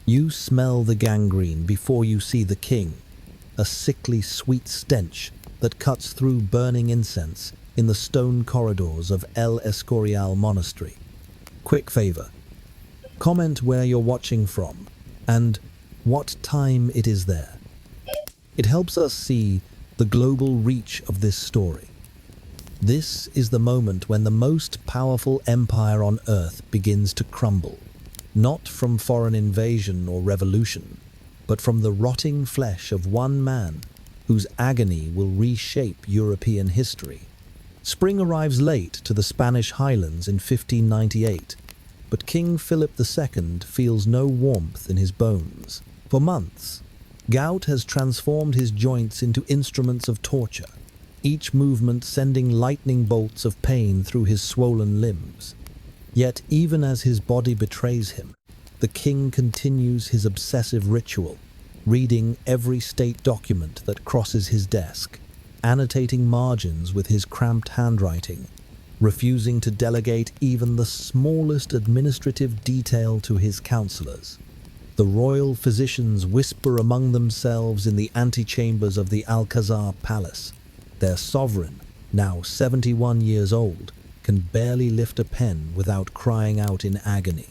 You smell the gangrene before you see the king, a sickly sweet stench that cuts through burning incense in the stone corridors of El Escorial Monastery. Quick favor, comment where you're watching from and what time it is there. It helps us see the global reach of this story. This is the moment when the most powerful empire on Earth begins to crumble, not from foreign invasion or revolution, but from the rotting flesh of one man whose agony will reshape European history. Spring arrives late to the Spanish highlands in 1598, but King Philip II feels no warmth in his bones. For months, gout has transformed his joints into instruments of torture, each movement sending lightning bolts of pain through his swollen limbs. Yet even as his body betrays him, the king continues his obsessive ritual, reading every state document that crosses his desk, annotating margins with his cramped handwriting, refusing to delegate even the smallest administrative detail to his counselors. The royal physicians whisper among themselves in the antechambers of the Alcazar Palace. Their sovereign, now 71 years old, can barely lift a pen without crying out in agony.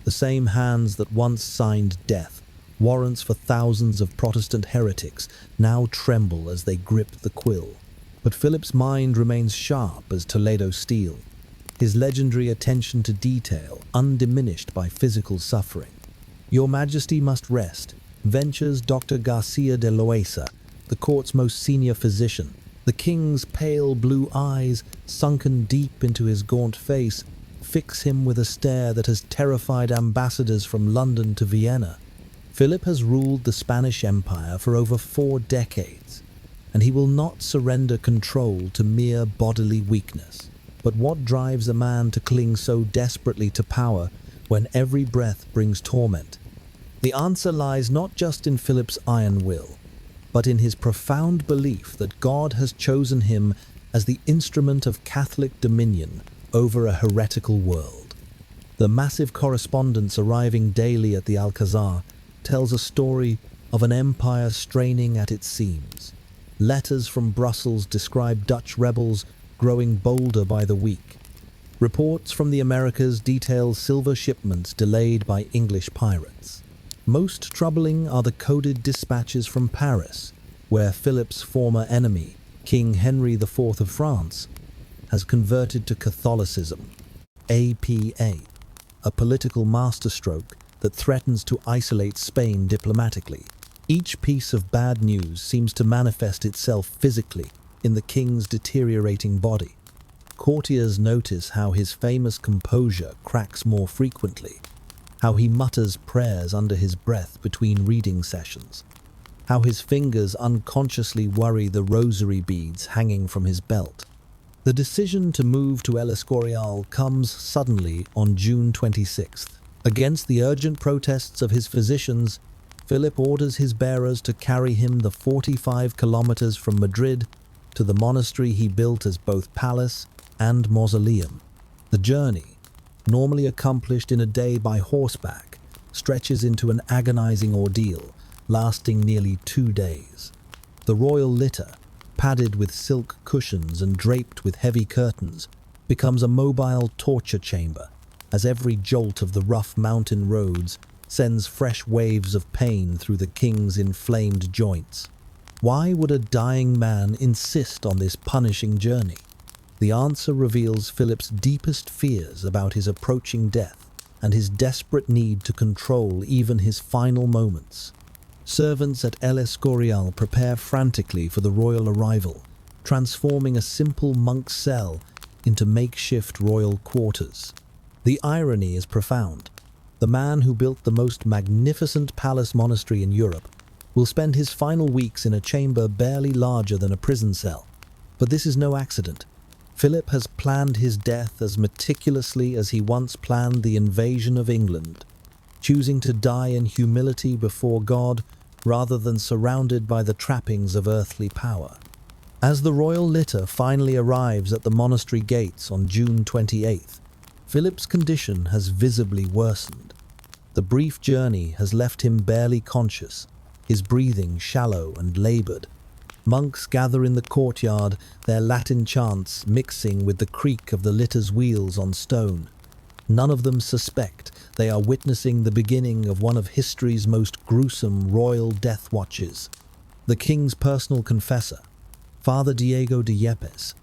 The same hands that once signed death, warrants for thousands of Protestant heretics, now tremble as they grip the quill. But Philip's mind remains sharp as Toledo steel, his legendary attention to detail undiminished by physical suffering. "Your Majesty must rest," ventures Dr. Garcia de Loesa, the court's most senior physician. The king's pale blue eyes, sunken deep into his gaunt face, fix him with a stare that has terrified ambassadors from London to Vienna. Philip has ruled the Spanish Empire for over 4 decades, and he will not surrender control to mere bodily weakness. But what drives a man to cling so desperately to power when every breath brings torment? The answer lies not just in Philip's iron will, but in his profound belief that God has chosen him as the instrument of Catholic dominion over a heretical world. The massive correspondence arriving daily at the Alcazar tells a story of an empire straining at its seams. Letters from Brussels describe Dutch rebels growing bolder by the week. Reports from the Americas detail silver shipments delayed by English pirates. Most troubling are the coded dispatches from Paris, where Philip's former enemy, King Henry IV of France, has converted to Catholicism. APA, a political masterstroke that threatens to isolate Spain diplomatically. Each piece of bad news seems to manifest itself physically in the king's deteriorating body. Courtiers notice how his famous composure cracks more frequently, how he mutters prayers under his breath between reading sessions, how his fingers unconsciously worry the rosary beads hanging from his belt. The decision to move to El Escorial comes suddenly on June 26th. Against the urgent protests of his physicians, Philip orders his bearers to carry him the 45 kilometers from Madrid to the monastery he built as both palace and mausoleum. The journey, normally accomplished in a day by horseback, stretches into an agonizing ordeal, lasting nearly 2 days. The royal litter, padded with silk cushions and draped with heavy curtains, becomes a mobile torture chamber, as every jolt of the rough mountain roads sends fresh waves of pain through the king's inflamed joints. Why would a dying man insist on this punishing journey? The answer reveals Philip's deepest fears about his approaching death and his desperate need to control even his final moments. Servants at El Escorial prepare frantically for the royal arrival, transforming a simple monk's cell into makeshift royal quarters. The irony is profound. The man who built the most magnificent palace monastery in Europe will spend his final weeks in a chamber barely larger than a prison cell. But this is no accident. Philip has planned his death as meticulously as he once planned the invasion of England, choosing to die in humility before God rather than surrounded by the trappings of earthly power. As the royal litter finally arrives at the monastery gates on June 28th, Philip's condition has visibly worsened. The brief journey has left him barely conscious, his breathing shallow and labored. Monks gather in the courtyard, their Latin chants mixing with the creak of the litter's wheels on stone. None of them suspect they are witnessing the beginning of one of history's most gruesome royal death watches. The king's personal confessor, Father Diego de Yepes,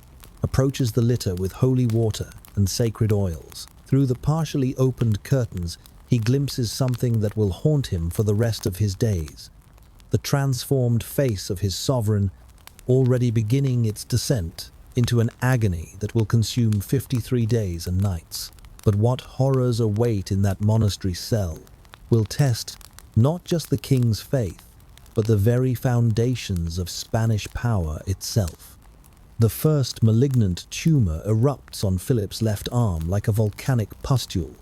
approaches the litter with holy water and sacred oils. Through the partially opened curtains, he glimpses something that will haunt him for the rest of his days. The transformed face of his sovereign, already beginning its descent into an agony that will consume 53 days and nights. But what horrors await in that monastery cell will test not just the king's faith, but the very foundations of Spanish power itself. The first malignant tumor erupts on Philip's left arm like a volcanic pustule,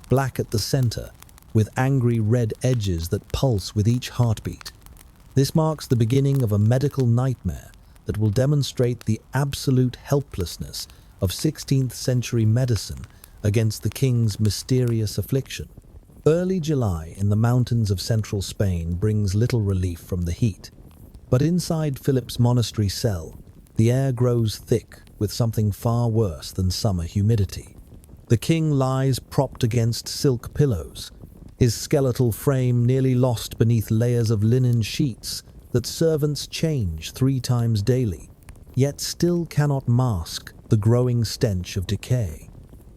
black at the center, with angry red edges that pulse with each heartbeat. This marks the beginning of a medical nightmare that will demonstrate the absolute helplessness of 16th century medicine against the king's mysterious affliction. Early July in the mountains of central Spain brings little relief from the heat. But inside Philip's monastery cell, the air grows thick with something far worse than summer humidity. The king lies propped against silk pillows, his skeletal frame nearly lost beneath layers of linen sheets that servants change 3 times daily, yet still cannot mask the growing stench of decay.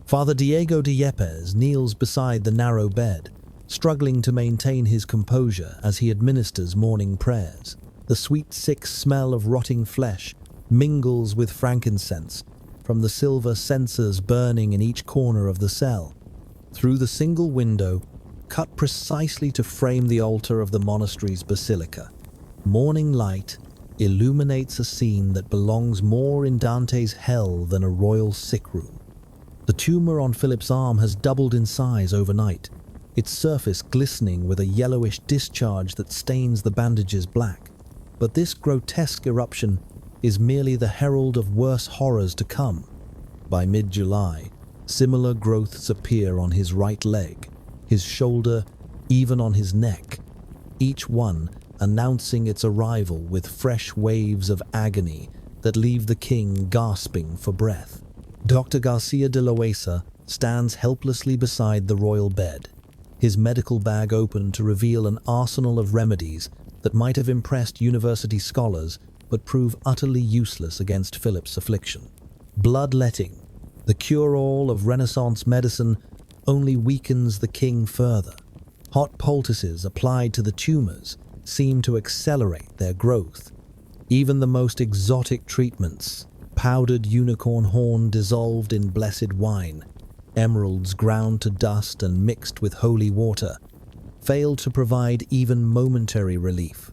Father Diego de Yepes kneels beside the narrow bed, struggling to maintain his composure as he administers morning prayers. The sweet, sick smell of rotting flesh mingles with frankincense from the silver censers burning in each corner of the cell. Through the single window, cut precisely to frame the altar of the monastery's basilica, morning light illuminates a scene that belongs more in Dante's hell than a royal sick room. The tumor on Philip's arm has doubled in size overnight, its surface glistening with a yellowish discharge that stains the bandages black. But this grotesque eruption is merely the herald of worse horrors to come. By mid-July, similar growths appear on his right leg, his shoulder, even on his neck, each one announcing its arrival with fresh waves of agony that leave the king gasping for breath. Dr. Garcia de Loesa stands helplessly beside the royal bed, his medical bag open to reveal an arsenal of remedies that might have impressed university scholars but prove utterly useless against Philip's affliction. Bloodletting, the cure-all of Renaissance medicine, only weakens the king further. Hot poultices applied to the tumors seem to accelerate their growth. Even the most exotic treatments, powdered unicorn horn dissolved in blessed wine, emeralds ground to dust and mixed with holy water, failed to provide even momentary relief.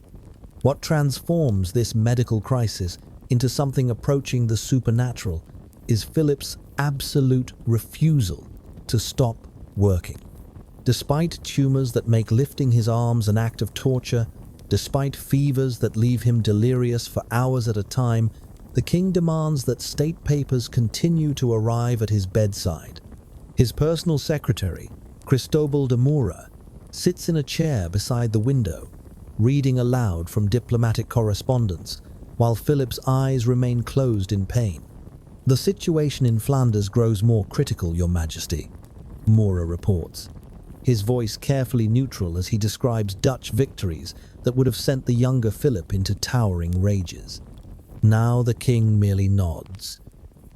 What transforms this medical crisis into something approaching the supernatural is Philip's absolute refusal to stop working. Despite tumors that make lifting his arms an act of torture, despite fevers that leave him delirious for hours at a time, the king demands that state papers continue to arrive at his bedside. His personal secretary, Cristobal de Mura, sits in a chair beside the window, reading aloud from diplomatic correspondence, while Philip's eyes remain closed in pain. "The situation in Flanders grows more critical, Your Majesty," Mura reports, his voice carefully neutral as he describes Dutch victories that would have sent the younger Philip into towering rages. Now the king merely nods,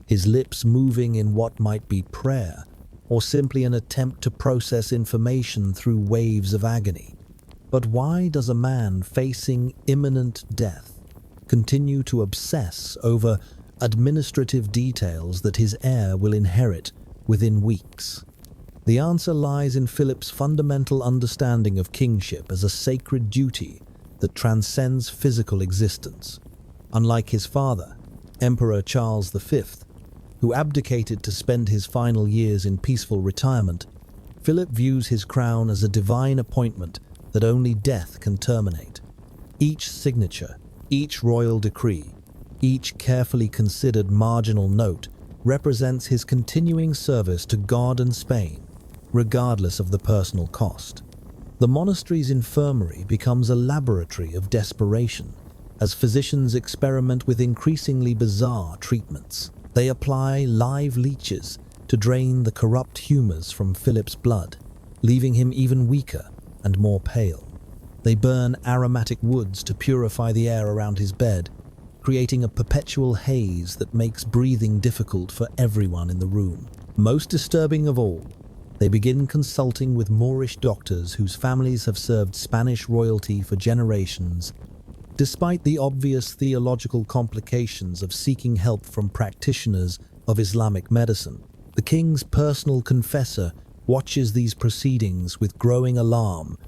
his lips moving in what might be prayer, or simply an attempt to process information through waves of agony. But why does a man facing imminent death continue to obsess over administrative details that his heir will inherit within weeks? The answer lies in Philip's fundamental understanding of kingship as a sacred duty that transcends physical existence. Unlike his father, Emperor Charles V, who abdicated to spend his final years in peaceful retirement, Philip views his crown as a divine appointment that only death can terminate. Each signature, each royal decree, each carefully considered marginal note represents his continuing service to God and Spain, regardless of the personal cost. The monastery's infirmary becomes a laboratory of desperation, as physicians experiment with increasingly bizarre treatments. They apply live leeches to drain the corrupt humors from Philip's blood, leaving him even weaker and more pale. They burn aromatic woods to purify the air around his bed, creating a perpetual haze that makes breathing difficult for everyone in the room. Most disturbing of all, they begin consulting with Moorish doctors whose families have served Spanish royalty for generations. Despite the obvious theological complications of seeking help from practitioners of Islamic medicine, the king's personal confessor watches these proceedings with growing alarm.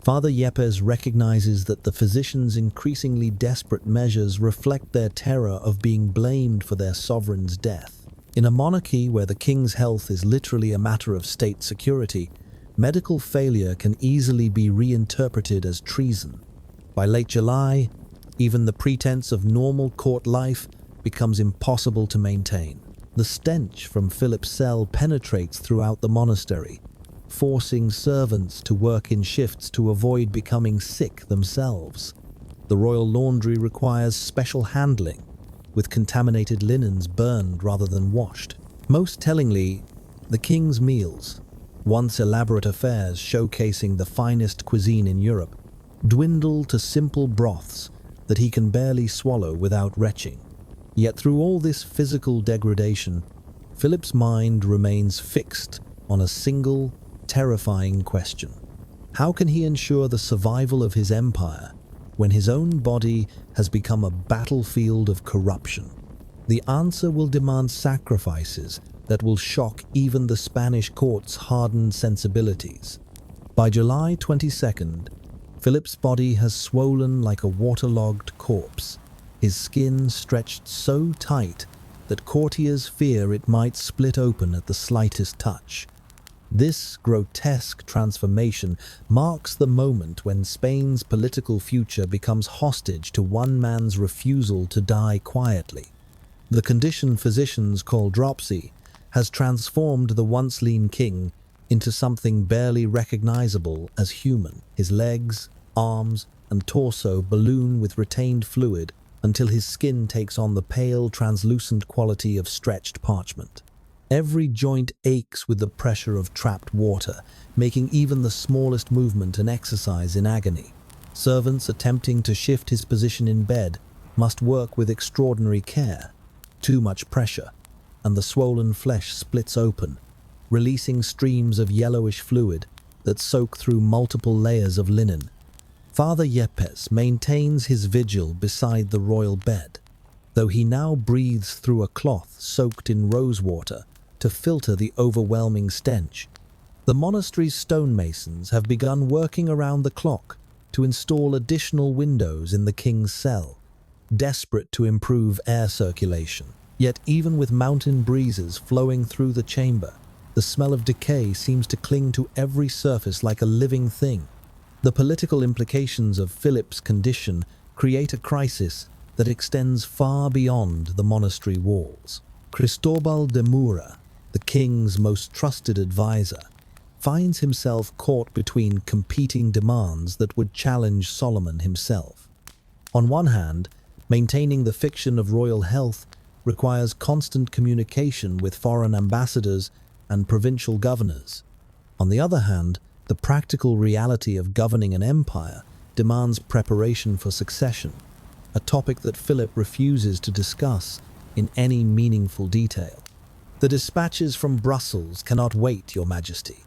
Father Yepes recognizes that the physicians' increasingly desperate measures reflect their terror of being blamed for their sovereign's death. In a monarchy where the king's health is literally a matter of state security, medical failure can easily be reinterpreted as treason. By late July, even the pretense of normal court life becomes impossible to maintain. The stench from Philip's cell penetrates throughout the monastery, forcing servants to work in shifts to avoid becoming sick themselves. The royal laundry requires special handling, with contaminated linens burned rather than washed. Most tellingly, the king's meals, once elaborate affairs showcasing the finest cuisine in Europe, dwindle to simple broths that he can barely swallow without retching. Yet through all this physical degradation, Philip's mind remains fixed on a single, terrifying question. How can he ensure the survival of his empire when his own body has become a battlefield of corruption? The answer will demand sacrifices that will shock even the Spanish court's hardened sensibilities. By July 22nd, Philip's body has swollen like a waterlogged corpse, his skin stretched so tight that courtiers fear it might split open at the slightest touch. This grotesque transformation marks the moment when Spain's political future becomes hostage to one man's refusal to die quietly. The condition physicians call dropsy has transformed the once lean king into something barely recognizable as human. His legs, arms, and torso balloon with retained fluid until his skin takes on the pale, translucent quality of stretched parchment. Every joint aches with the pressure of trapped water, making even the smallest movement an exercise in agony. Servants attempting to shift his position in bed must work with extraordinary care. Too much pressure, and the swollen flesh splits open, releasing streams of yellowish fluid that soak through multiple layers of linen. Father Yepes maintains his vigil beside the royal bed, though he now breathes through a cloth soaked in rosewater to filter the overwhelming stench. The monastery's stonemasons have begun working around the clock to install additional windows in the king's cell, desperate to improve air circulation. Yet even with mountain breezes flowing through the chamber, the smell of decay seems to cling to every surface like a living thing. The political implications of Philip's condition create a crisis that extends far beyond the monastery walls. Cristobal de Mura, the king's most trusted advisor, finds himself caught between competing demands that would challenge Solomon himself. On one hand, maintaining the fiction of royal health requires constant communication with foreign ambassadors and provincial governors. On the other hand, the practical reality of governing an empire demands preparation for succession, a topic that Philip refuses to discuss in any meaningful detail. The dispatches from Brussels cannot wait, Your Majesty.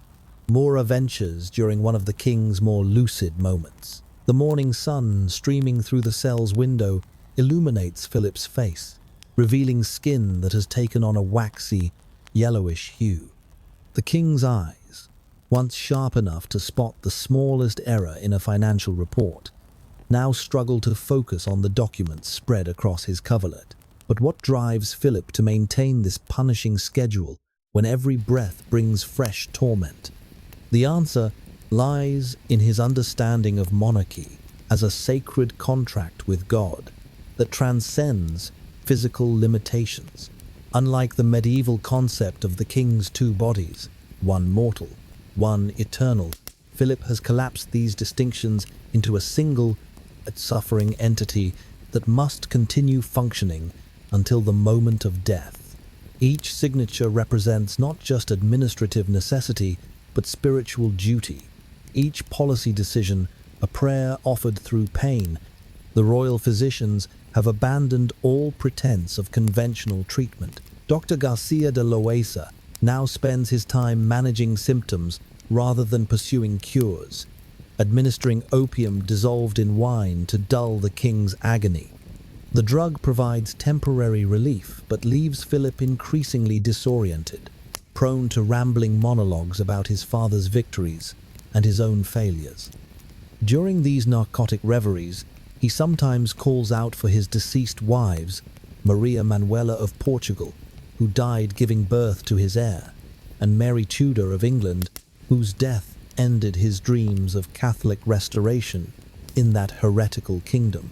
Mura ventures during one of the king's more lucid moments. The morning sun streaming through the cell's window illuminates Philip's face, revealing skin that has taken on a waxy, yellowish hue. The king's eyes, once sharp enough to spot the smallest error in a financial report, now struggle to focus on the documents spread across his coverlet. But what drives Philip to maintain this punishing schedule when every breath brings fresh torment? The answer lies in his understanding of monarchy as a sacred contract with God that transcends physical limitations. Unlike the medieval concept of the king's two bodies, one mortal, one eternal, Philip has collapsed these distinctions into a single, suffering entity that must continue functioning until the moment of death. Each signature represents not just administrative necessity, but spiritual duty. Each policy decision, a prayer offered through pain. The royal physicians have abandoned all pretense of conventional treatment. Dr. Garcia de Loaiza now spends his time managing symptoms rather than pursuing cures, administering opium dissolved in wine to dull the king's agony. The drug provides temporary relief, but leaves Philip increasingly disoriented, prone to rambling monologues about his father's victories and his own failures. During these narcotic reveries, he sometimes calls out for his deceased wives, Maria Manuela of Portugal, who died giving birth to his heir, and Mary Tudor of England, whose death ended his dreams of Catholic restoration in that heretical kingdom.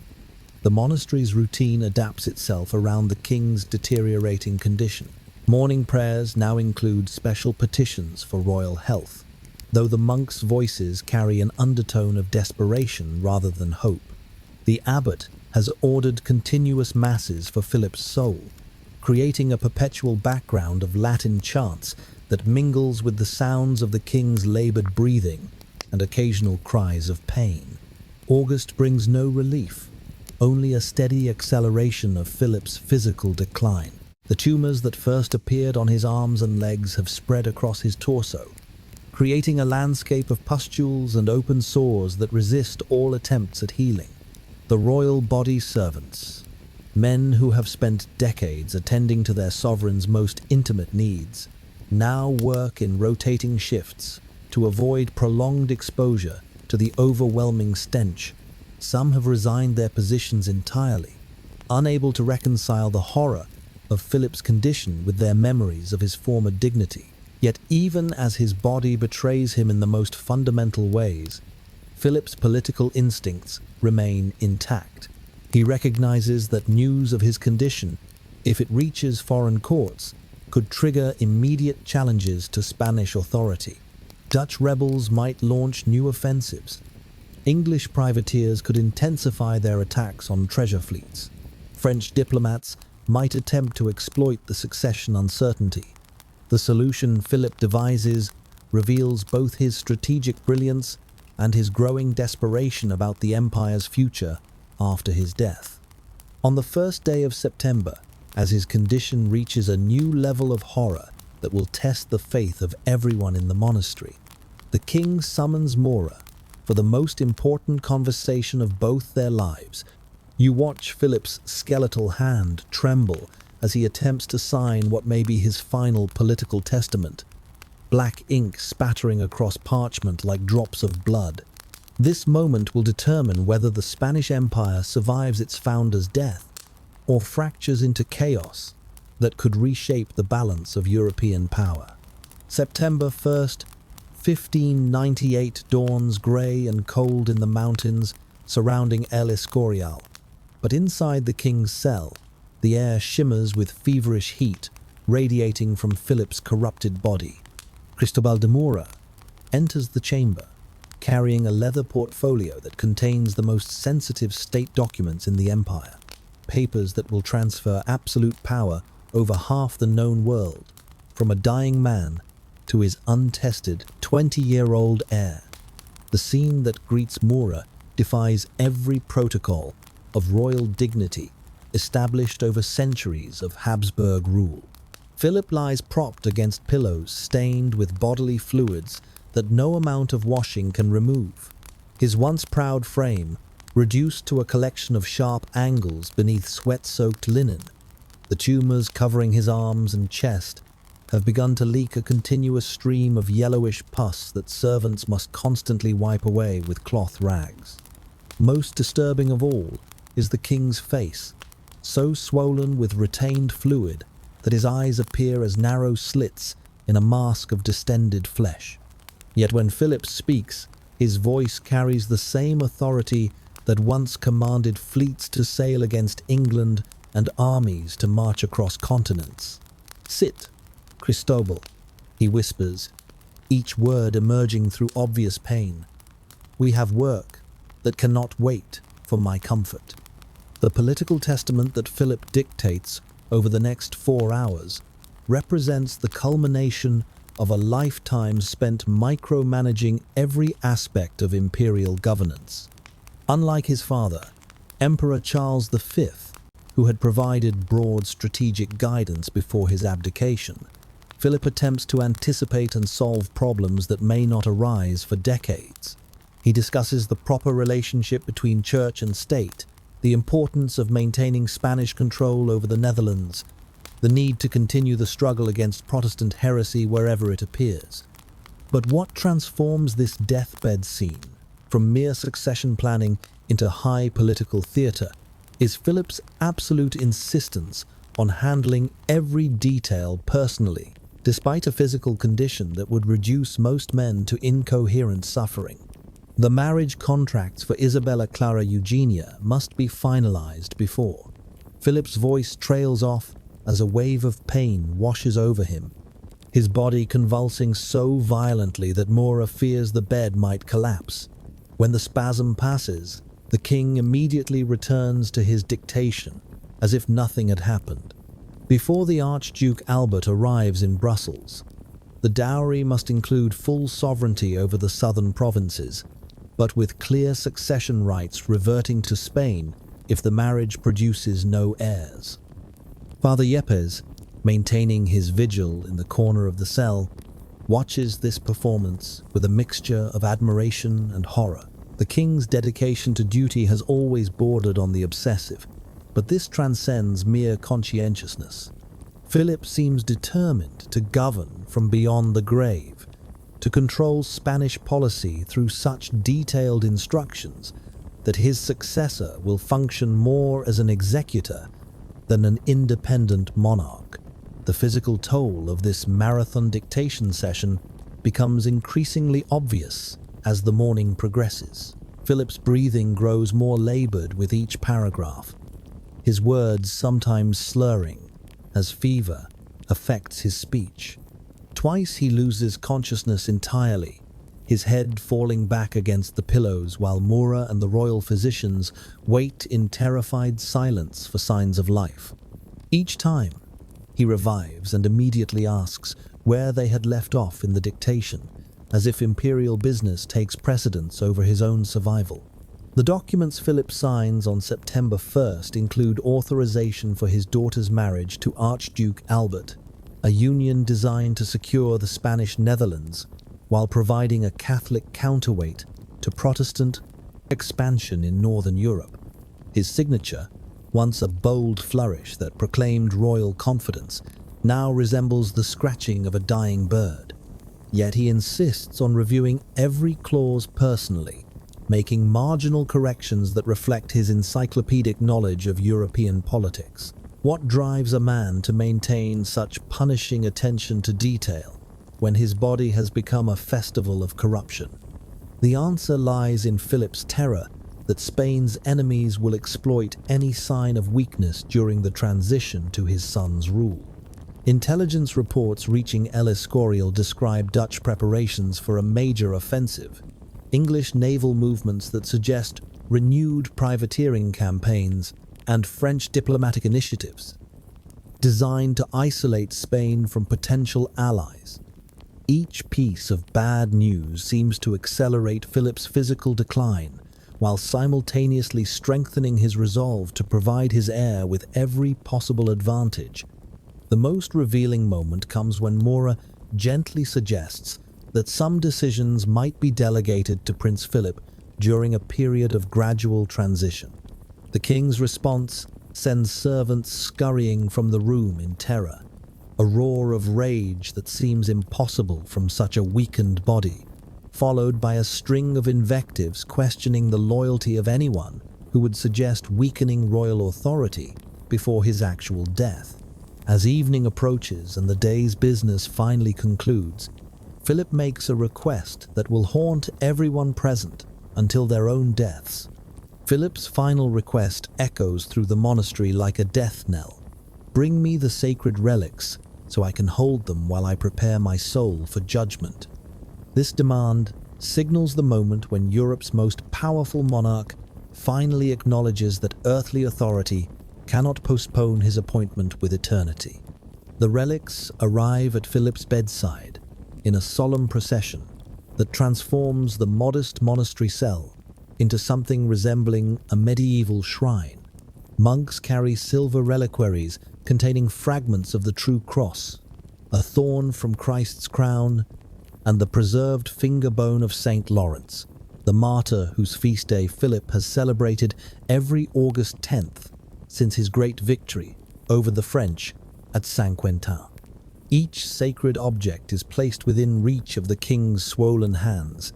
The monastery's routine adapts itself around the king's deteriorating condition. Morning prayers now include special petitions for royal health, though the monks' voices carry an undertone of desperation rather than hope. The abbot has ordered continuous masses for Philip's soul, creating a perpetual background of Latin chants that mingles with the sounds of the king's labored breathing and occasional cries of pain. August brings no relief, only a steady acceleration of Philip's physical decline. The tumors that first appeared on his arms and legs have spread across his torso, creating a landscape of pustules and open sores that resist all attempts at healing. The royal body servants, men who have spent decades attending to their sovereign's most intimate needs, now work in rotating shifts to avoid prolonged exposure to the overwhelming stench. Some have resigned their positions entirely, unable to reconcile the horror of Philip's condition with their memories of his former dignity. Yet even as his body betrays him in the most fundamental ways, Philip's political instincts remain intact. He recognizes that news of his condition, if it reaches foreign courts, could trigger immediate challenges to Spanish authority. Dutch rebels might launch new offensives. English privateers could intensify their attacks on treasure fleets. French diplomats might attempt to exploit the succession uncertainty. The solution Philip devises reveals both his strategic brilliance and his growing desperation about the empire's future after his death. On the first day of September, as his condition reaches a new level of horror that will test the faith of everyone in the monastery, the king summons Mora for the most important conversation of both their lives. You watch Philip's skeletal hand tremble as he attempts to sign what may be his final political testament, black ink spattering across parchment like drops of blood. This moment will determine whether the Spanish Empire survives its founder's death or fractures into chaos that could reshape the balance of European power. September 1st, 1598 dawns grey and cold in the mountains surrounding El Escorial, but inside the king's cell, the air shimmers with feverish heat radiating from Philip's corrupted body. Cristobal de Mora enters the chamber, carrying a leather portfolio that contains the most sensitive state documents in the empire, papers that will transfer absolute power over half the known world, from a dying man to his untested 20-year-old heir. The scene that greets Mora defies every protocol of royal dignity established over centuries of Habsburg rule. Philip lies propped against pillows stained with bodily fluids that no amount of washing can remove. His once proud frame reduced to a collection of sharp angles beneath sweat-soaked linen. The tumors covering his arms and chest have begun to leak a continuous stream of yellowish pus that servants must constantly wipe away with cloth rags. Most disturbing of all is the king's face, so swollen with retained fluid that his eyes appear as narrow slits in a mask of distended flesh. Yet when Philip speaks, his voice carries the same authority that once commanded fleets to sail against England and armies to march across continents. "Sit, Cristobal," he whispers, each word emerging through obvious pain. "We have work that cannot wait for my comfort." The political testament that Philip dictates over the next 4 hours represents the culmination of a lifetime spent micromanaging every aspect of imperial governance. Unlike his father, Emperor Charles V, who had provided broad strategic guidance before his abdication, Philip attempts to anticipate and solve problems that may not arise for decades. He discusses the proper relationship between church and state, the importance of maintaining Spanish control over the Netherlands, the need to continue the struggle against Protestant heresy wherever it appears. But what transforms this deathbed scene from mere succession planning into high political theatre is Philip's absolute insistence on handling every detail personally, despite a physical condition that would reduce most men to incoherent suffering. The marriage contracts for Isabella Clara Eugenia must be finalized before. Philip's voice trails off as a wave of pain washes over him, his body convulsing so violently that Mora fears the bed might collapse. When the spasm passes, the king immediately returns to his dictation, as if nothing had happened. Before the Archduke Albert arrives in Brussels, the dowry must include full sovereignty over the southern provinces, but with clear succession rights reverting to Spain if the marriage produces no heirs. Father Yepes, maintaining his vigil in the corner of the cell, watches this performance with a mixture of admiration and horror. The king's dedication to duty has always bordered on the obsessive, but this transcends mere conscientiousness. Philip seems determined to govern from beyond the grave, to control Spanish policy through such detailed instructions that his successor will function more as an executor than an independent monarch. The physical toll of this marathon dictation session becomes increasingly obvious as the morning progresses. Philip's breathing grows more labored with each paragraph, his words sometimes slurring as fever affects his speech. Twice he loses consciousness entirely, his head falling back against the pillows while Mora and the royal physicians wait in terrified silence for signs of life. Each time, he revives and immediately asks where they had left off in the dictation, as if imperial business takes precedence over his own survival. The documents Philip signs on September 1st include authorization for his daughter's marriage to Archduke Albert, a union designed to secure the Spanish Netherlands while providing a Catholic counterweight to Protestant expansion in Northern Europe. His signature, once a bold flourish that proclaimed royal confidence, now resembles the scratching of a dying bird. Yet he insists on reviewing every clause personally, making marginal corrections that reflect his encyclopedic knowledge of European politics. What drives a man to maintain such punishing attention to detail when his body has become a festival of corruption? The answer lies in Philip's terror that Spain's enemies will exploit any sign of weakness during the transition to his son's rule. Intelligence reports reaching El Escorial describe Dutch preparations for a major offensive, English naval movements that suggest renewed privateering campaigns, and French diplomatic initiatives designed to isolate Spain from potential allies. Each piece of bad news seems to accelerate Philip's physical decline, while simultaneously strengthening his resolve to provide his heir with every possible advantage. The most revealing moment comes when Mora gently suggests that some decisions might be delegated to Prince Philip during a period of gradual transition. The king's response sends servants scurrying from the room in terror, a roar of rage that seems impossible from such a weakened body, followed by a string of invectives questioning the loyalty of anyone who would suggest weakening royal authority before his actual death. As evening approaches and the day's business finally concludes, Philip makes a request that will haunt everyone present until their own deaths. Philip's final request echoes through the monastery like a death knell. "Bring me the sacred relics so I can hold them while I prepare my soul for judgment." This demand signals the moment when Europe's most powerful monarch finally acknowledges that earthly authority cannot postpone his appointment with eternity. The relics arrive at Philip's bedside in a solemn procession that transforms the modest monastery cell into something resembling a medieval shrine. Monks carry silver reliquaries containing fragments of the true cross, a thorn from Christ's crown, and the preserved finger bone of Saint Lawrence, the martyr whose feast day Philip has celebrated every August 10th since his great victory over the French at Saint-Quentin. Each sacred object is placed within reach of the king's swollen hands,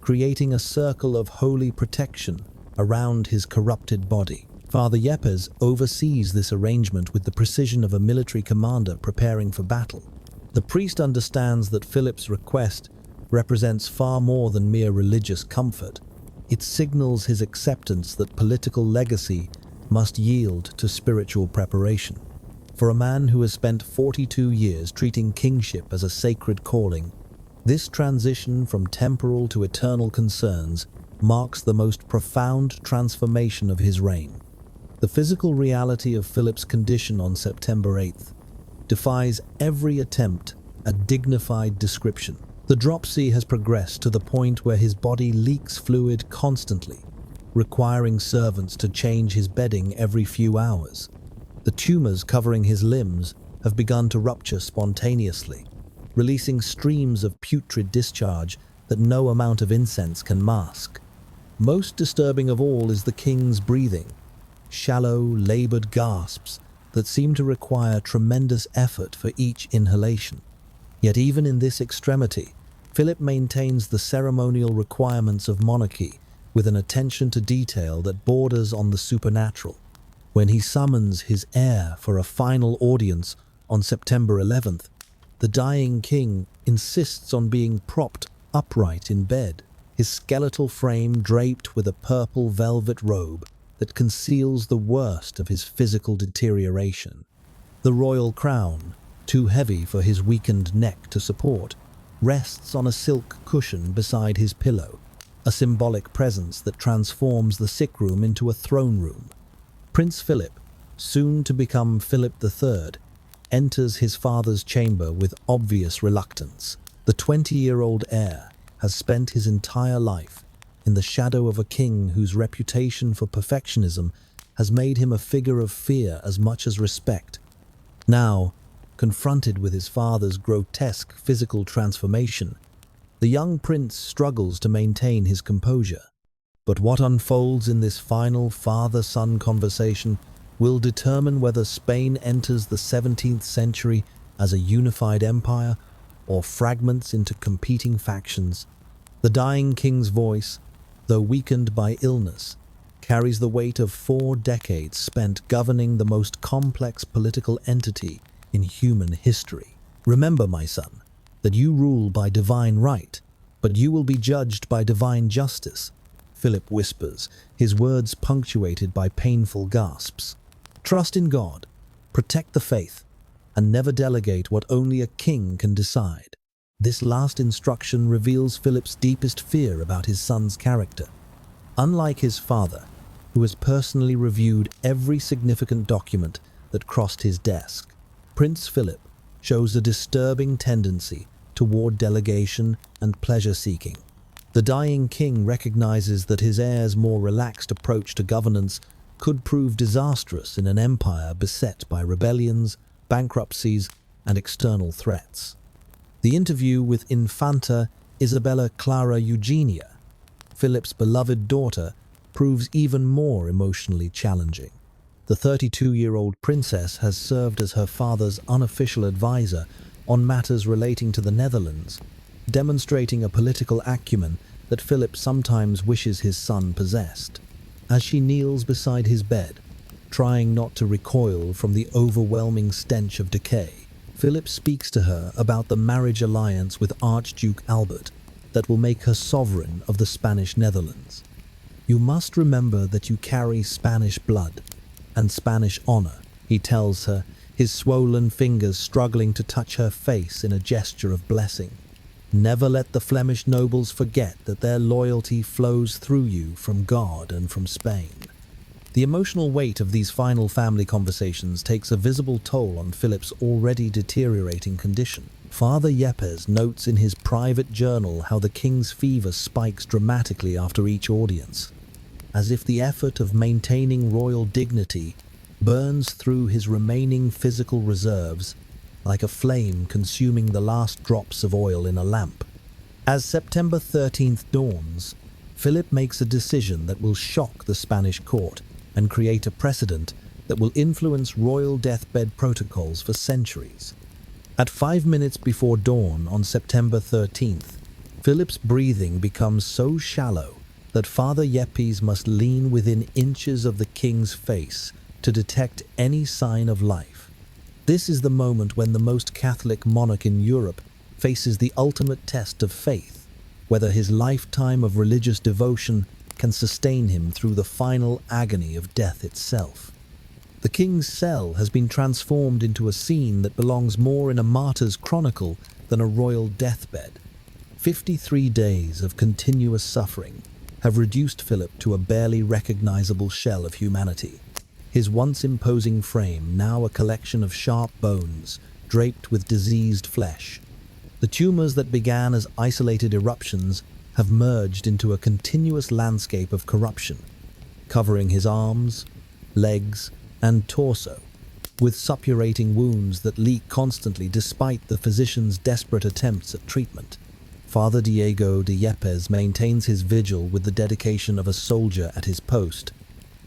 creating a circle of holy protection around his corrupted body. Father Yepes oversees this arrangement with the precision of a military commander preparing for battle. The priest understands that Philip's request represents far more than mere religious comfort. It signals his acceptance that political legacy must yield to spiritual preparation. For a man who has spent 42 years treating kingship as a sacred calling, this transition from temporal to eternal concerns marks the most profound transformation of his reign. The physical reality of Philip's condition on September 8th defies every attempt at dignified description. The dropsy has progressed to the point where his body leaks fluid constantly, requiring servants to change his bedding every few hours. The tumors covering his limbs have begun to rupture spontaneously, releasing streams of putrid discharge that no amount of incense can mask. Most disturbing of all is the king's breathing, shallow, labored gasps that seem to require tremendous effort for each inhalation. Yet even in this extremity, Philip maintains the ceremonial requirements of monarchy with an attention to detail that borders on the supernatural. When he summons his heir for a final audience on September 11th, the dying king insists on being propped upright in bed, his skeletal frame draped with a purple velvet robe that conceals the worst of his physical deterioration. The royal crown, too heavy for his weakened neck to support, rests on a silk cushion beside his pillow, a symbolic presence that transforms the sick room into a throne room. Prince Philip, soon to become Philip III, enters his father's chamber with obvious reluctance. The 20-year-old heir has spent his entire life in the shadow of a king whose reputation for perfectionism has made him a figure of fear as much as respect. Now, confronted with his father's grotesque physical transformation, the young prince struggles to maintain his composure. But what unfolds in this final father-son conversation will determine whether Spain enters the 17th century as a unified empire or fragments into competing factions. The dying king's voice, though weakened by illness, carries the weight of 4 decades spent governing the most complex political entity in human history. Remember, my son, that you rule by divine right, but you will be judged by divine justice, Philip whispers, his words punctuated by painful gasps. Trust in God, protect the faith, and never delegate what only a king can decide. This last instruction reveals Philip's deepest fear about his son's character. Unlike his father, who has personally reviewed every significant document that crossed his desk, Prince Philip shows a disturbing tendency toward delegation and pleasure-seeking. The dying king recognizes that his heir's more relaxed approach to governance could prove disastrous in an empire beset by rebellions, bankruptcies, and external threats. The interview with Infanta Isabella Clara Eugenia, Philip's beloved daughter, proves even more emotionally challenging. The 32-year-old princess has served as her father's unofficial advisor on matters relating to the Netherlands, demonstrating a political acumen that Philip sometimes wishes his son possessed. As she kneels beside his bed, trying not to recoil from the overwhelming stench of decay, Philip speaks to her about the marriage alliance with Archduke Albert that will make her sovereign of the Spanish Netherlands. You must remember that you carry Spanish blood and Spanish honor, he tells her, his swollen fingers struggling to touch her face in a gesture of blessing. Never let the Flemish nobles forget that their loyalty flows through you from God and from Spain. The emotional weight of these final family conversations takes a visible toll on Philip's already deteriorating condition. Father Yepes notes in his private journal how the king's fever spikes dramatically after each audience, as if the effort of maintaining royal dignity burns through his remaining physical reserves like a flame consuming the last drops of oil in a lamp. As September 13th dawns, Philip makes a decision that will shock the Spanish court and create a precedent that will influence royal deathbed protocols for centuries. At 5 minutes before dawn on September 13th, Philip's breathing becomes so shallow that Father Yepes must lean within inches of the king's face to detect any sign of life. This is the moment when the most Catholic monarch in Europe faces the ultimate test of faith, whether his lifetime of religious devotion can sustain him through the final agony of death itself. The king's cell has been transformed into a scene that belongs more in a martyr's chronicle than a royal deathbed. 53 days of continuous suffering have reduced Philip to a barely recognizable shell of humanity. His once imposing frame now a collection of sharp bones draped with diseased flesh. The tumors that began as isolated eruptions have merged into a continuous landscape of corruption, covering his arms, legs, and torso, with suppurating wounds that leak constantly despite the physician's desperate attempts at treatment. Father Diego de Yepes maintains his vigil with the dedication of a soldier at his post,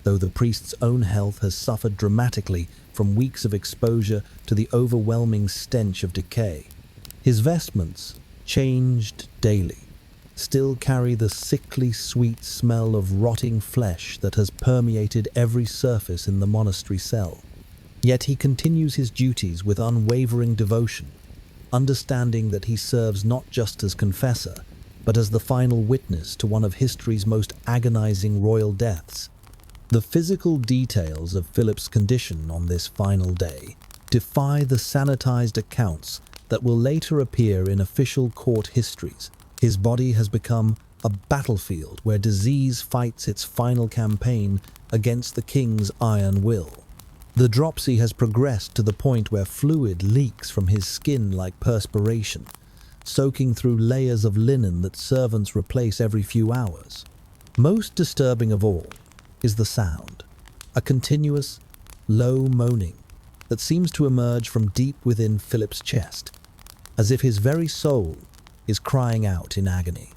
though the priest's own health has suffered dramatically from weeks of exposure to the overwhelming stench of decay. His vestments, changed daily, still carry the sickly sweet smell of rotting flesh that has permeated every surface in the monastery cell. Yet he continues his duties with unwavering devotion, understanding that he serves not just as confessor, but as the final witness to one of history's most agonizing royal deaths. The physical details of Philip's condition on this final day defy the sanitized accounts that will later appear in official court histories. His body has become a battlefield where disease fights its final campaign against the king's iron will. The dropsy has progressed to the point where fluid leaks from his skin like perspiration, soaking through layers of linen that servants replace every few hours. Most disturbing of all is the sound, a continuous, low moaning that seems to emerge from deep within Philip's chest, as if his very soul is crying out in agony.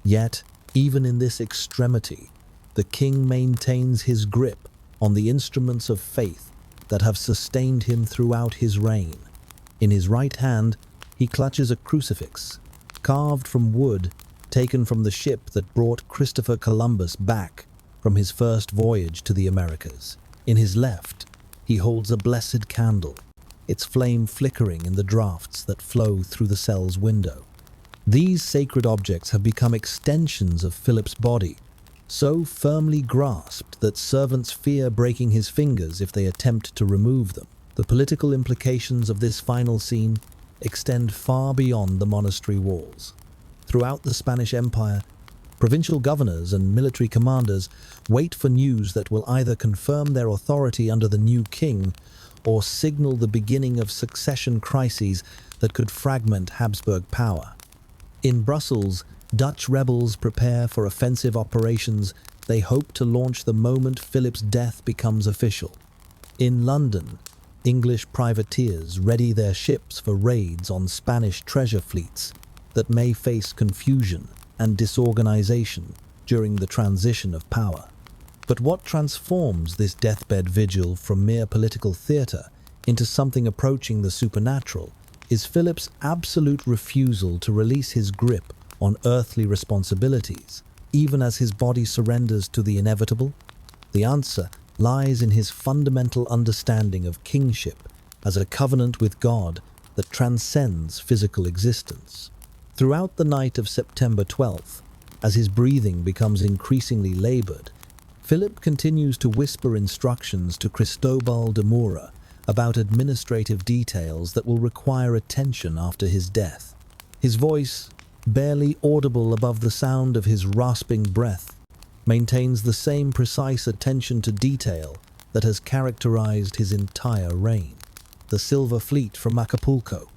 Yet, even in this extremity, the king maintains his grip on the instruments of faith that have sustained him throughout his reign. In his right hand, he clutches a crucifix, carved from wood taken from the ship that brought Christopher Columbus back from his first voyage to the Americas. In his left, he holds a blessed candle, its flame flickering in the drafts that flow through the cell's window. These sacred objects have become extensions of Philip's body, so firmly grasped that servants fear breaking his fingers if they attempt to remove them. The political implications of this final scene extend far beyond the monastery walls. Throughout the Spanish Empire, provincial governors and military commanders wait for news that will either confirm their authority under the new king or signal the beginning of succession crises that could fragment Habsburg power. In Brussels, Dutch rebels prepare for offensive operations they hope to launch the moment Philip's death becomes official. In London, English privateers ready their ships for raids on Spanish treasure fleets that may face confusion and disorganization during the transition of power. But what transforms this deathbed vigil from mere political theatre into something approaching the supernatural is Philip's absolute refusal to release his grip on earthly responsibilities, even as his body surrenders to the inevitable. The answer lies in his fundamental understanding of kingship as a covenant with God that transcends physical existence. Throughout the night of September 12th, as his breathing becomes increasingly labored, Philip continues to whisper instructions to Cristobal de Mura about administrative details that will require attention after his death. His voice, barely audible above the sound of his rasping breath, maintains the same precise attention to detail that has characterized his entire reign. "The Silver Fleet from Acapulco,"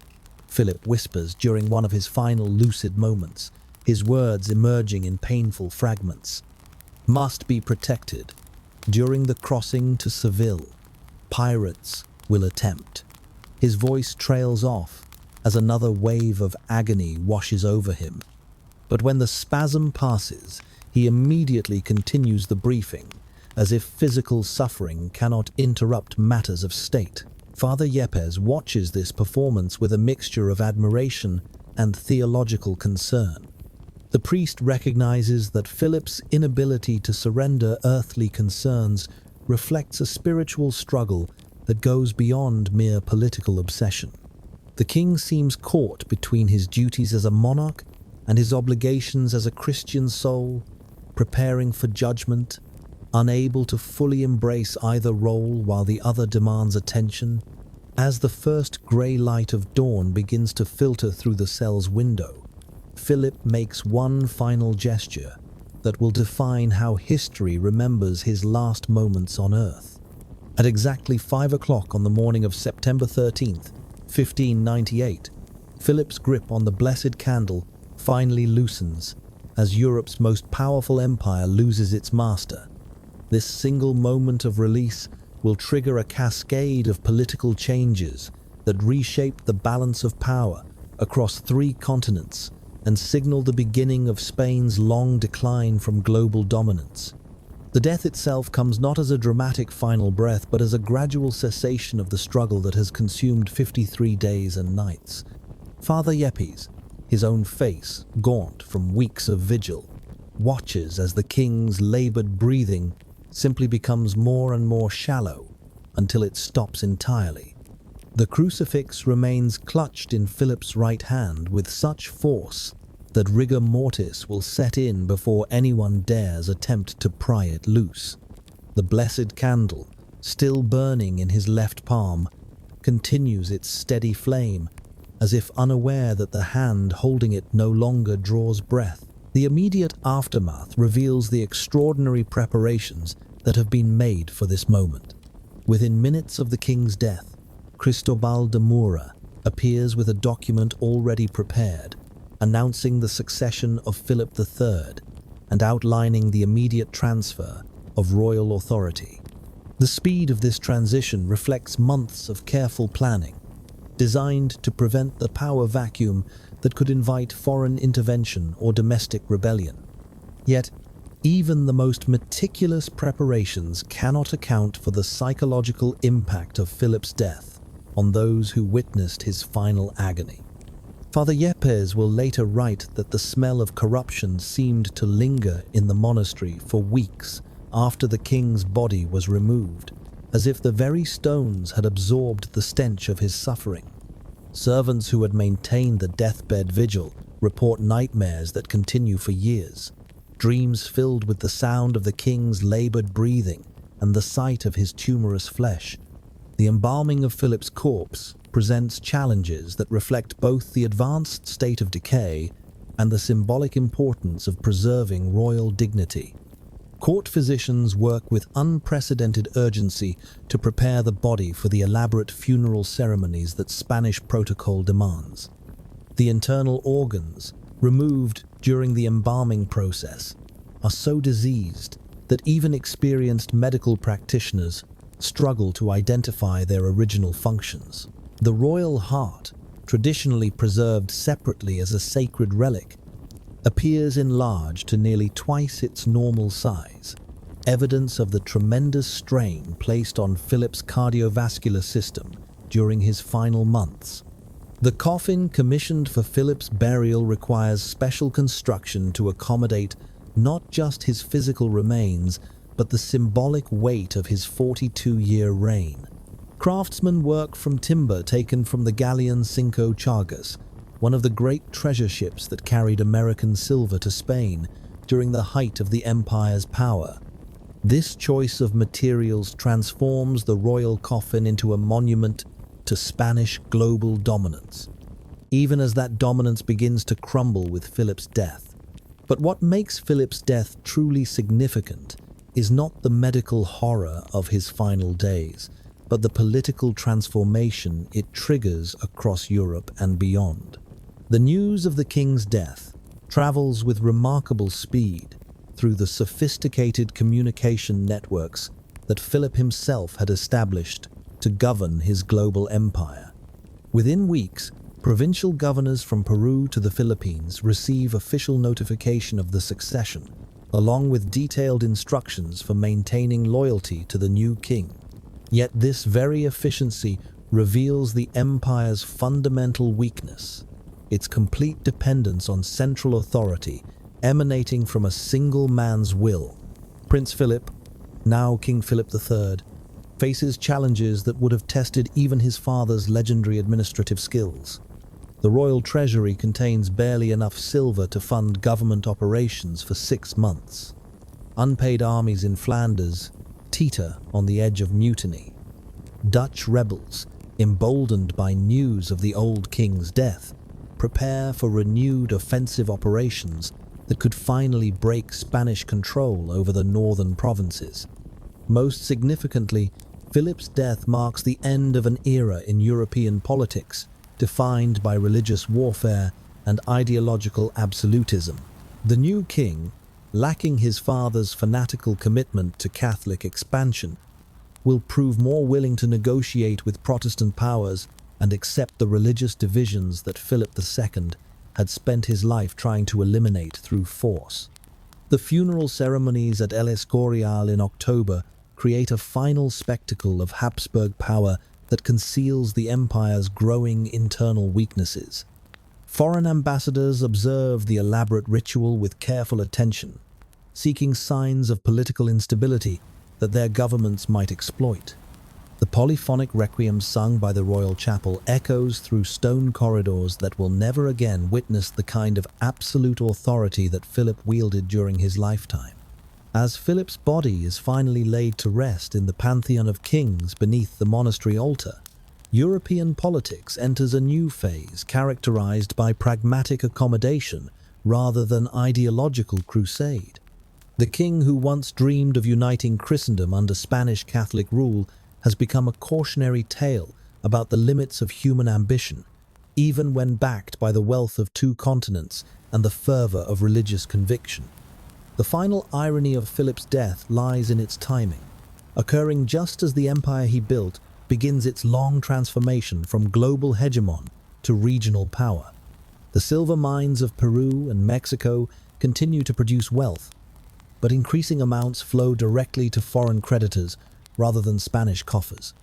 Philip whispers during one of his final lucid moments, his words emerging in painful fragments. "Must be protected. During the crossing to Seville, pirates will attempt." His voice trails off as another wave of agony washes over him. But when the spasm passes, he immediately continues the briefing, as if physical suffering cannot interrupt matters of state. Father Yepes watches this performance with a mixture of admiration and theological concern. The priest recognizes that Philip's inability to surrender earthly concerns reflects a spiritual struggle that goes beyond mere political obsession. The king seems caught between his duties as a monarch and his obligations as a Christian soul, preparing for judgment, unable to fully embrace either role while the other demands attention. As the first grey light of dawn begins to filter through the cell's window, Philip makes one final gesture that will define how history remembers his last moments on earth. At exactly 5 o'clock on the morning of September 13th, 1598, Philip's grip on the blessed candle finally loosens as Europe's most powerful empire loses its master. This single moment of release will trigger a cascade of political changes that reshape the balance of power across 3 continents and signal the beginning of Spain's long decline from global dominance. The death itself comes not as a dramatic final breath, but as a gradual cessation of the struggle that has consumed 53 days and nights. Father Yepes, his own face gaunt from weeks of vigil, watches as the king's labored breathing simply becomes more and more shallow until it stops entirely. The crucifix remains clutched in Philip's right hand with such force that rigor mortis will set in before anyone dares attempt to pry it loose. The blessed candle, still burning in his left palm, continues its steady flame, as if unaware that the hand holding it no longer draws breath. The immediate aftermath reveals the extraordinary preparations that have been made for this moment. Within minutes of the king's death, Cristobal de Mura appears with a document already prepared, announcing the succession of Philip III and outlining the immediate transfer of royal authority. The speed of this transition reflects months of careful planning, designed to prevent the power vacuum that could invite foreign intervention or domestic rebellion. Yet, even the most meticulous preparations cannot account for the psychological impact of Philip's death on those who witnessed his final agony. Father Yepes will later write that the smell of corruption seemed to linger in the monastery for weeks after the king's body was removed, as if the very stones had absorbed the stench of his suffering. Servants who had maintained the deathbed vigil report nightmares that continue for years, dreams filled with the sound of the king's labored breathing and the sight of his tumorous flesh. The embalming of Philip's corpse presents challenges that reflect both the advanced state of decay and the symbolic importance of preserving royal dignity. Court physicians work with unprecedented urgency to prepare the body for the elaborate funeral ceremonies that Spanish protocol demands. The internal organs, removed during the embalming process, are so diseased that even experienced medical practitioners struggle to identify their original functions. The royal heart, traditionally preserved separately as a sacred relic, appears enlarged to nearly twice its normal size, evidence of the tremendous strain placed on Philip's cardiovascular system during his final months. The coffin commissioned for Philip's burial requires special construction to accommodate not just his physical remains, but the symbolic weight of his 42-year reign. Craftsmen work from timber taken from the galleon Cinco Chagas, one of the great treasure ships that carried American silver to Spain during the height of the empire's power. This choice of materials transforms the royal coffin into a monument to Spanish global dominance. even as that dominance begins to crumble with Philip's death. But what makes Philip's death truly significant is not the medical horror of his final days, but the political transformation it triggers across Europe and beyond. The news of the king's death travels with remarkable speed through the sophisticated communication networks that Philip himself had established to govern his global empire. Within weeks, provincial governors from Peru to the Philippines receive official notification of the succession, along with detailed instructions for maintaining loyalty to the new king. Yet this very efficiency reveals the empire's fundamental weakness, its complete dependence on central authority emanating from a single man's will. Prince Philip, now King Philip III, faces challenges that would have tested even his father's legendary administrative skills. The royal treasury contains barely enough silver to fund government operations for 6 months. Unpaid armies in Flanders teeter on the edge of mutiny. Dutch rebels, emboldened by news of the old king's death, prepare for renewed offensive operations that could finally break Spanish control over the northern provinces. Most significantly, Philip's death marks the end of an era in European politics defined by religious warfare and ideological absolutism. The new king, lacking his father's fanatical commitment to Catholic expansion, will prove more willing to negotiate with Protestant powers and accept the religious divisions that Philip II had spent his life trying to eliminate through force. The funeral ceremonies at El Escorial in October create a final spectacle of Habsburg power that conceals the empire's growing internal weaknesses. Foreign ambassadors observe the elaborate ritual with careful attention, seeking signs of political instability that their governments might exploit. The polyphonic requiem sung by the royal chapel echoes through stone corridors that will never again witness the kind of absolute authority that Philip wielded during his lifetime. As Philip's body is finally laid to rest in the pantheon of kings beneath the monastery altar, European politics enters a new phase characterized by pragmatic accommodation rather than ideological crusade. The king who once dreamed of uniting Christendom under Spanish Catholic rule has become a cautionary tale about the limits of human ambition, even when backed by the wealth of 2 continents and the fervor of religious conviction. The final irony of Philip's death lies in its timing, occurring just as the empire he built begins its long transformation from global hegemon to regional power. The silver mines of Peru and Mexico continue to produce wealth, but increasing amounts flow directly to foreign creditors rather than Spanish coffers.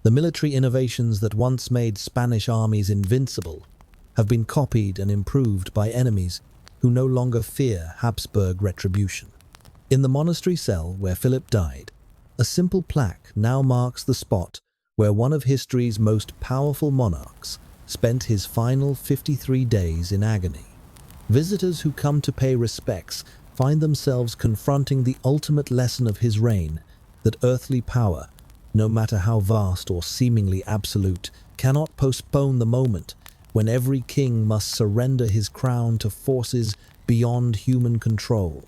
The military innovations that once made Spanish armies invincible have been copied and improved by enemies who no longer fear Habsburg retribution. In the monastery cell where Philip died, a simple plaque now marks the spot where one of history's most powerful monarchs spent his final 53 days in agony. Visitors who come to pay respects find themselves confronting the ultimate lesson of his reign, that earthly power, no matter how vast or seemingly absolute, cannot postpone the moment when every king must surrender his crown to forces beyond human control.